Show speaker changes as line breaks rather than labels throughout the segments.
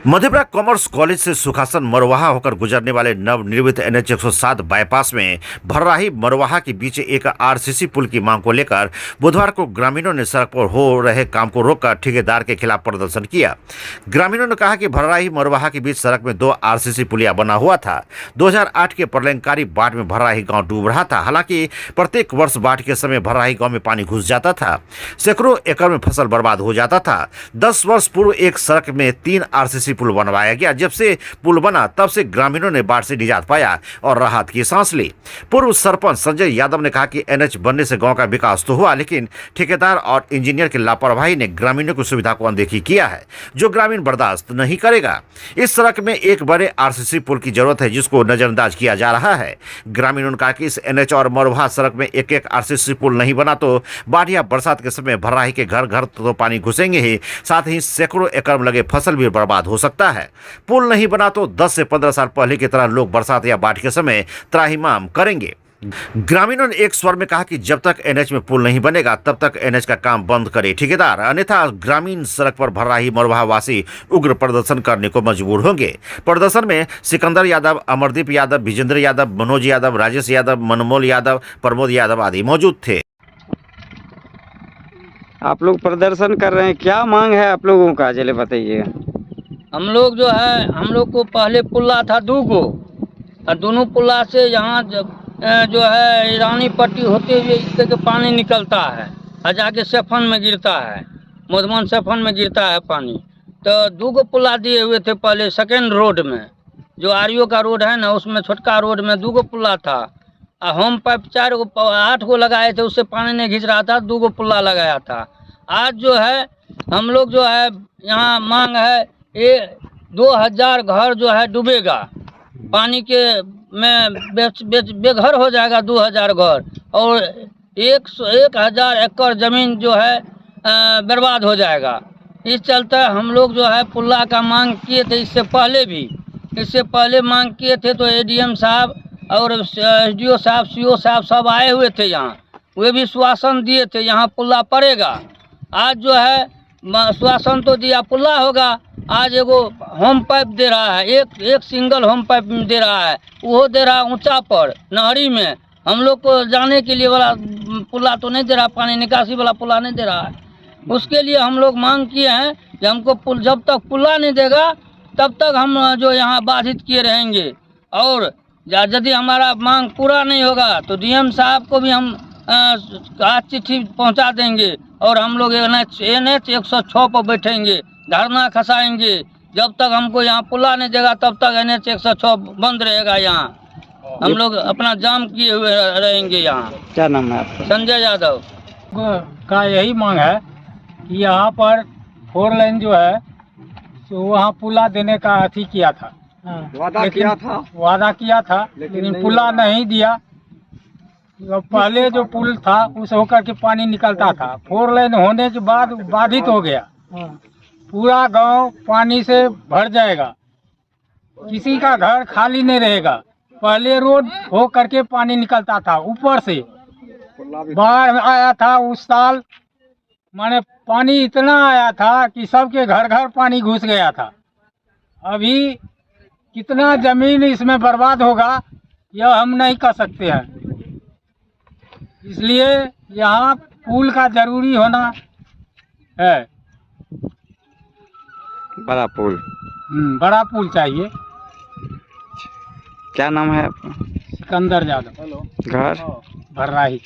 Madhepura commerce college से सुखासन मरवाहा होकर गुजरने वाले नवनिर्मित NH 107 बाईपास में भर्राही मरवाहा के बीच एक RCC पुल की मांग को लेकर बुधवार को ग्रामीणों ने सड़क पर हो रहे काम को रोककर ठेकेदार के खिलाफ प्रदर्शन किया। ग्रामीणों ने कहा कि भर्राही मरवाहा के बीच सड़क में 2 RCC पुलिया बना हुआ था। 2008 के प्रलयंकारी बाढ़ में भर्राही गाँव डूब रहा था। हालांकि प्रत्येक वर्ष बाढ़ के समय भर्राही गाँव में पानी घुस जाता था, सैकड़ों एकड़ में फसल बर्बाद हो जाता था। 10 वर्ष पूर्व एक सड़क में 3 RCC पुल बनवाया गया। जब से पुल बना तब से ग्रामीणों ने बाढ़ से निजात पाया और राहत की सांस ली। पूर्व सरपंच संजय यादव ने कहा कि NH बनने से गांव का विकास तो हुआ, लेकिन ठेकेदार और इंजीनियर की लापरवाही ने ग्रामीणों की सुविधा को अनदेखी किया है, जो ग्रामीण बर्दाश्त नहीं करेगा। इस सड़क में एक बड़े RCC पुल की जरूरत है, जिसको नजरअंदाज किया जा रहा है। ग्रामीणों ने कहा कि इस NH और मरवाहा सड़क में एक RCC पुल नहीं बना तो बाढ़ या बरसात के समय भर्राही के घर घर तो पानी घुसेंगे ही, साथ ही सैकड़ों एकड़ में लगे फसल भी बर्बाद हो सकता है। पुल नहीं बना तो 10 से 15 साल पहले की तरह लोग बरसात या बाढ़ के समय त्राहिमाम करेंगे। ग्रामीणों ने एक स्वर में कहा कि जब तक NH में पुल नहीं बनेगा तब तक NH का काम बंद करे ठेकेदार, अन्यथा ग्रामीण सड़क पर भर्राही मरवाहा वासी उग्र प्रदर्शन करने को मजबूर होंगे। प्रदर्शन में सिकंदर यादव, अमरदीप यादव, विजेंद्र यादव, मनोज यादव, राजेश यादव, मनमोल यादव, प्रमोद यादव आदि मौजूद थे।
आप लोग प्रदर्शन कर रहे हैं, क्या मांग है आप लोगों का, चले बताइए।
हम लोग जो है, हम लोग को पहले पुल्ला था 2 गो, और दोनों पुल्ला से यहाँ जो है ईरानी पट्टी होते हुए इसके के पानी निकलता है और जाके सेफन में गिरता है, मोधमन सेफन में गिरता है पानी। तो 2 गो पुल्ला दिए हुए थे पहले सेकेंड रोड में, जो REO का रोड है ना, उसमें छोटका रोड में 2 गो पुल्ला था। और होम पाइप 8 गो लगाए थे, उससे पानी नहीं खींच रहा था, 2 गो पुल्ला लगाया था। आज जो है हम लोग जो है यहाँ मांग है, ये 2000 घर जो है डूबेगा, पानी के में बेघर हो जाएगा 2000 घर, और 1000 एकड़ जमीन जो है बर्बाद हो जाएगा। इस चलते हम लोग जो है पुल्ला का मांग किए थे, इससे पहले मांग किए थे। तो ADM साहब और SDO साहब, CO साहब सब आए हुए थे यहाँ, वे भी श्वासन दिए थे यहाँ पुल्ला पड़ेगा। आज जो है श्वासन तो दिया पुल्ला होगा, आज एगो होम पाइप दे रहा है, एक सिंगल होम पाइप दे रहा है, वो दे रहा है ऊंचा पर नहरी में। हम लोग को जाने के लिए वाला पुल्ला तो नहीं दे रहा, पानी निकासी वाला पुल्ला नहीं दे रहा है। उसके लिए हम लोग मांग किए हैं कि हमको पुल, जब तक पुल्ला नहीं देगा तब तक हम जो यहाँ बाधित किए रहेंगे। और यदि हमारा मांग पूरा नहीं होगा तो DM साहब को भी हम आज चिट्ठी पहुँचा देंगे, और हम लोग NH 106 पर बैठेंगे, धरना खसाएंगे। जब तक हमको यहाँ पुल्ला नहीं देगा तब तक NH 106 बंद रहेगा। यहाँ हम लोग अपना जाम किए हुए रहेंगे। यहाँ
क्या नाम है आपका?
संजय यादव
का यही मांग है कि यहाँ पर 4 लाइन जो है तो वहाँ पुल्ला देने का अथी किया था, वादा किया था, लेकिन पुल्ला नहीं दिया। पहले जो पुल था उस होकर के पानी निकलता था, 4 लाइन होने के बाद बाधित हो गया, पूरा गांव पानी से भर जाएगा, किसी का घर खाली नहीं रहेगा। पहले रोड हो करके पानी निकलता था, ऊपर से बाढ़ आया था उस साल, माने पानी इतना आया था कि सबके घर घर पानी घुस गया था। अभी कितना जमीन इसमें बर्बाद होगा यह हम नहीं कर सकते हैं, इसलिए यहाँ पुल का जरूरी होना है। बड़ा पुल चाहिए।
क्या नाम है आपका?
सिकंदर यादव,
घर
भर्राही।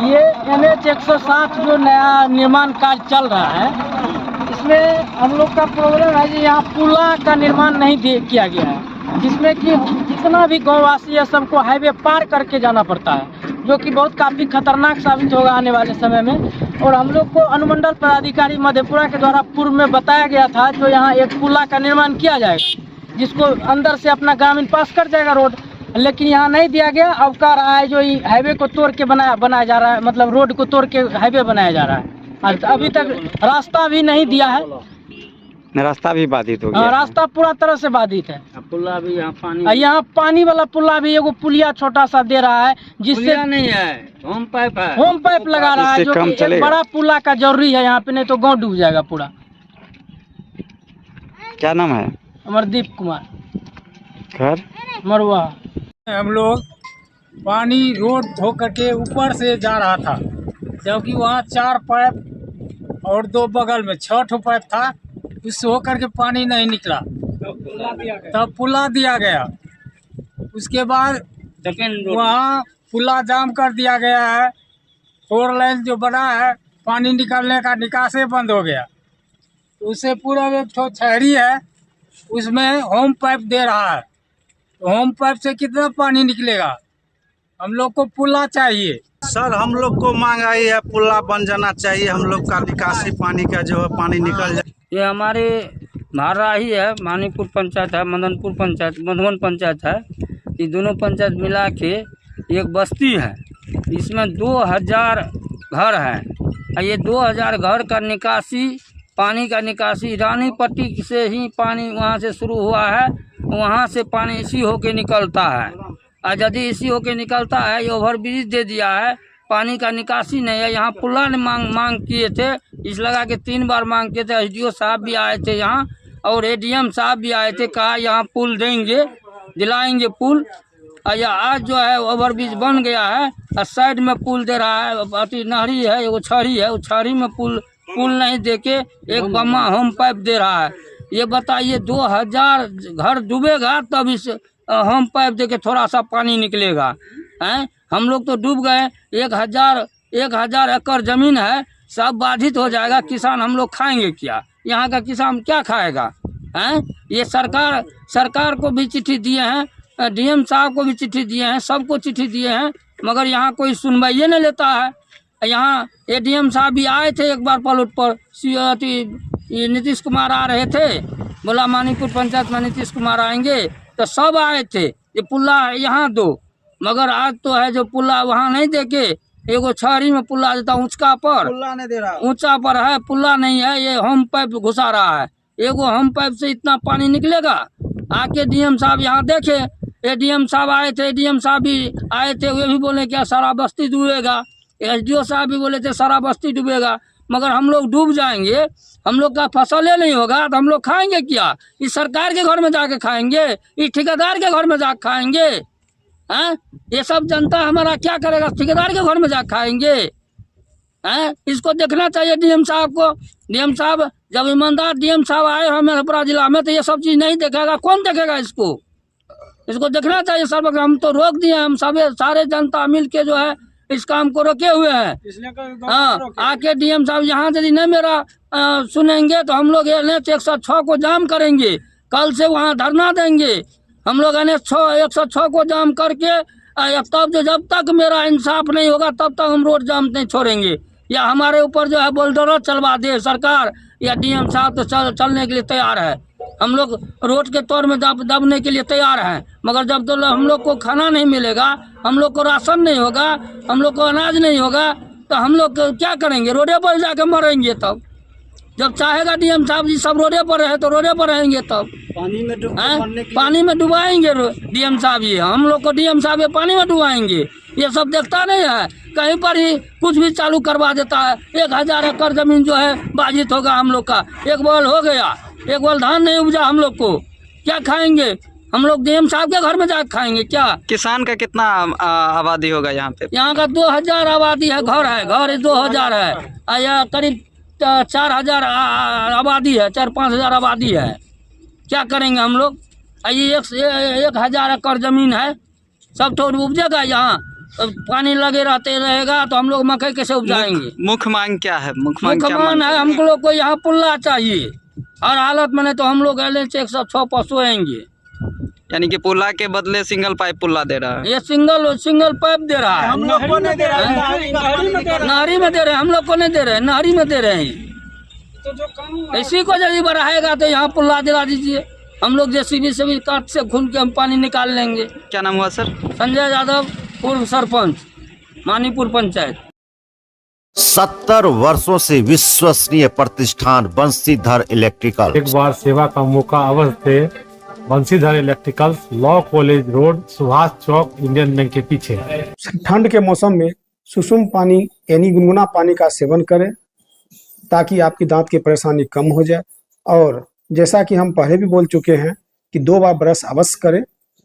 ये NH 107 जो नया निर्माण कार्य चल रहा है, इसमें हम लोग का प्रॉब्लम है कि यहाँ पुल्ला का निर्माण नहीं किया गया है, जिसमें कि जितना भी गाँववासी है सबको हाईवे पार करके जाना पड़ता है, जो कि बहुत काफ़ी खतरनाक साबित होगा आने वाले समय में। और हम लोग को अनुमंडल पदाधिकारी मधेपुरा के द्वारा पूर्व में बताया गया था जो यहाँ एक पुल्ला का निर्माण किया जाएगा, जिसको अंदर से अपना ग्रामीण पास कर जाएगा रोड, लेकिन यहाँ नहीं दिया गया। अब कह रहा है जो हाईवे को तोड़ के बनाया जा रहा है, मतलब रोड को तोड़ के हाईवे बनाया जा रहा है। अभी तक रास्ता भी नहीं दिया है,
रास्ता भी बाधित हो गया।
रास्ता पूरा तरह से बाधित है।
पुल्ला भी
यहाँ पानी वाला पुल्ला भी एगो पुलिया छोटा सा दे रहा है, जिससे
नहीं है, होम पाइप है,
होम पाइप लगा रहा है, जो कि एक बड़ा पुल्ला का जरूरी है यहाँ पे, नहीं तो गाँव डूब जाएगा पूरा।
क्या नाम है?
अमरदीप कुमार
घर
मरवा। हम लोग पानी रोड धो करके ऊपर से जा रहा था, जबकि वहाँ 4 पाइप और 2 बगल में 6 ठो पाइप था, उससे होकर के पानी नहीं निकला, तब पुला दिया गया। उसके बाद वहाँ पुला जाम कर दिया गया है। 4 लाइन जो बना है, पानी निकलने का निकासे बंद हो गया। उससे पूरा एक ठो छहरी है, उसमें होम पाइप दे रहा है। तो होम पाइप से कितना पानी निकलेगा? हम लोग को पुला चाहिए।
सर हम लोग को मांग आई है, पुला बन जाना चाहिए। हम लोग का निकासी पानी का जो है पानी निकल जाए।
ये हमारे भारराही है, मानीपुर पंचायत है, मदनपुर पंचायत, मधुबन पंचायत है। ये दोनों पंचायत मिला के एक बस्ती है। इसमें 2000 घर हैं। और ये 2000 घर का निकासी, पानी का निकासी रानी पट्टी से ही पानी वहाँ से शुरू हुआ है। वहाँ से पानी इसी होके निकलता है। और यदि इसी होके निकलता है, ये ओवर ब्रिज दे दिया है, पानी का निकासी नहीं है। यहाँ पुला ने मांग किए थे, इस लगा के 3 बार मांग किए थे। SDO साहब भी आए थे यहाँ और ADM साहब भी आए थे, कहा यहाँ पुल देंगे, दिलाएंगे पुल। और आज जो है ओवर ब्रिज बन गया है और साइड में पुल दे रहा है। अति नहरी है, एगो छड़ी है, उस छड़ी में पुल नहीं दे के एक बम्मा होम पाइप दे रहा है। ये बताइए 2000 घर डूबेगा तब इस होम पाइप दे के थोड़ा सा पानी निकलेगा। हैं, हम लोग तो डूब गए। 1000 एकड़ जमीन है, सब बाधित हो जाएगा। किसान हम लोग खाएंगे क्या? यहाँ का किसान क्या खाएगा? हैं, ये सरकार को भी चिट्ठी दिए हैं, DM साहब को भी चिट्ठी दिए हैं, सबको चिट्ठी दिए हैं, मगर यहाँ कोई सुनवाई नहीं लेता है। यहाँ ADM साहब भी आए थे एक बार पलट पर, ये नीतीश कुमार आ रहे थे, बोला मानीपुर पंचायत में नीतीश कुमार आएंगे, तो सब आए थे। ये पुल्ला यहाँ दो, मगर आज तो है जो पुल्ला वहाँ नहीं देके एगो छहरी में पुल्ला देता, ऊंचा पर पुल्ला नहीं दे रहा, ऊंचा पर है, पुल्ला नहीं है। ये होम पाइप घुसा रहा है। एगो होम पाइप से इतना पानी निकलेगा? आके DM साहब यहाँ देखे, ADM साहब आए थे, ADM साहब भी आए थे, वे भी बोले क्या सारा बस्ती डूबेगा। SDO साहब भी बोले थे सारा बस्ती डूबेगा, मगर हम लोग डूब जाएंगे, हम लोग का फसल नहीं होगा तो हम लोग खाएंगे क्या? इस सरकार के घर में जाके खाएंगे, इस ठेकेदार के घर में जाके खाएंगे? हैं, ये सब जनता हमारा क्या करेगा? ठेकेदार के घर में जाके खाएंगे? हैं, इसको देखना चाहिए DM साहब को। DM साहब जब ईमानदार DM साहब आए हमें मधेपुरा जिला में, तो ये सब चीज़ नहीं देखेगा, कौन देखेगा इसको? इसको देखना चाहिए सर। हम तो रोक दिए, हम सारे जनता मिल के जो है इस काम को रोके हुए हैं। हाँ, आके DM साहब यहाँ यदि नहीं मेरा सुनेंगे तो हम लोग NH 106 को जाम करेंगे। कल से वहाँ धरना देंगे हम लोग। NH 106 को जाम करके तब जब तक मेरा इंसाफ नहीं होगा तब तक हम रोड जाम नहीं छोड़ेंगे। या हमारे ऊपर जो है बोल्डर चलवा दे सरकार, या DM साहब तो चलने के लिए तैयार है। हम लोग रोड के तौर में दबने के लिए तैयार हैं, मगर जब तो हम लोग को खाना नहीं मिलेगा, हम लोग को राशन नहीं होगा, हम लोग को अनाज नहीं होगा, तो हम लोग क्या करेंगे? रोडे पर जाकर मरेंगे। तब जब चाहेगा DM साहब जी सब रोडे पर रहे तो रोडे पर रहेंगे। तब पानी में डुबाएंगे DM साहब जी, हम लोग को DM साहब ये पानी में डुबाएंगे। ये सब देखता नहीं है, कहीं पर ही कुछ भी चालू करवा देता है। 1000 एकड़ जमीन जो है बाधित होगा हम लोग का। एक बोल हो गया, एक बोल धान नहीं उपजा, हम लोग को क्या खाएंगे? हम लोग DM साहब के घर में जाकर खाएंगे क्या?
किसान का कितना आबादी होगा यहाँ पे?
यहाँ का 2000 आबादी है, घर 2000 है। या करीब 4000 आबादी है, 4-5 हजार आबादी है। क्या करेंगे हम लोग? ये 1000 एकड़ जमीन है, सब तो उपजेगा यहाँ? पानी लगे रहेगा तो हम लोग मकई कैसे उपजाएंगे?
मुख्य मांग क्या है? मुख्य मांग
है हम लोग को यहाँ पुल्ला चाहिए। हर हालत में, नहीं तो हम लोग NH 106 पर सोएंगे।
यानी कि पुल्ला के बदले सिंगल पाइप पुल्ला दे रहा है।
ये सिंगल पाइप दे रहा है।
हम लोग को नहीं दे रहा है,
नहरी में दे रहे हैं, हम लोग को नहीं दे रहे हैं, नहरी में दे रहे हैं। इसी को यदि बढ़ाएगा तो यहाँ पुल्ला दिला दीजिए, हम लोग JCB से भी काट से खून के हम पानी निकाल लेंगे।
क्या नाम हुआ सर?
संजय यादव, पूर्व सरपंच, मानीपुर पंचायत।
70 वर्षों से विश्वसनीय प्रतिष्ठान बंसीधर इलेक्ट्रिकल।
एक बार सेवा का मौका अवश्य दे। Bansidhar electricals, law college road, Subhash Chowk, Indian bank के पीछे।
ठंड के मौसम में सुसुम पानी यानी गुनगुना पानी का सेवन करें ताकि आपकी दांत की परेशानी कम हो जाए और जैसा कि हम पहले भी बोल चुके हैं कि 2 बार ब्रश अवश्य करें,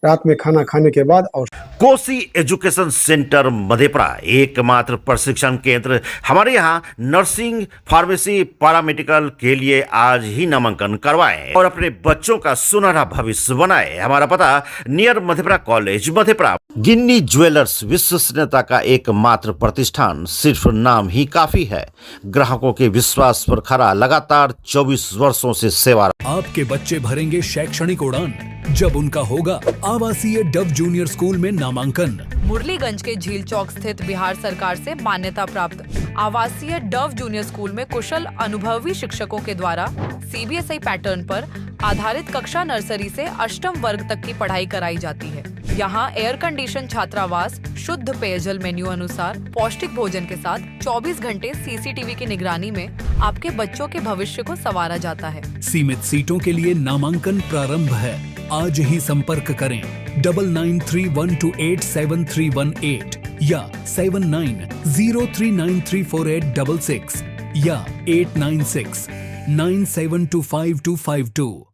रात में खाना खाने के बाद और
कोसी एजुकेशन सेंटर मधेपुरा एकमात्र प्रशिक्षण केंद्र। हमारे यहाँ नर्सिंग, फार्मेसी, पैरामेडिकल के लिए आज ही नामांकन करवाएं और अपने बच्चों का सुनहरा भविष्य बनाएं। हमारा पता नियर मधेपुरा कॉलेज मधेपुरा। गिन्नी ज्वेलर्स विश्वसनीयता का एकमात्र प्रतिष्ठान, सिर्फ नाम ही काफी है। ग्राहकों के विश्वास पर खरा लगातार 24 वर्षों से सेवा।
आपके बच्चे भरेंगे शैक्षणिक उड़ान जब उनका होगा आवासीय डव जूनियर स्कूल में नामांकन।
मुरलीगंज के झील चौक स्थित बिहार सरकार से मान्यता प्राप्त आवासीय डव जूनियर स्कूल में कुशल अनुभवी शिक्षकों के द्वारा सीबीएसई पैटर्न पर आधारित कक्षा नर्सरी से अष्टम वर्ग तक की पढ़ाई कराई जाती है। यहाँ एयर कंडीशन छात्रावास, शुद्ध पेयजल मेन्यू अनुसार पौष्टिक भोजन के साथ 24 घंटे सीसीटीवी की निगरानी में आपके बच्चों के भविष्य को संवारा जाता है।
सीमित सीटों के लिए नामांकन प्रारंभ है। आज ही संपर्क करें 9931287318 या 7903934866 या 8969725252।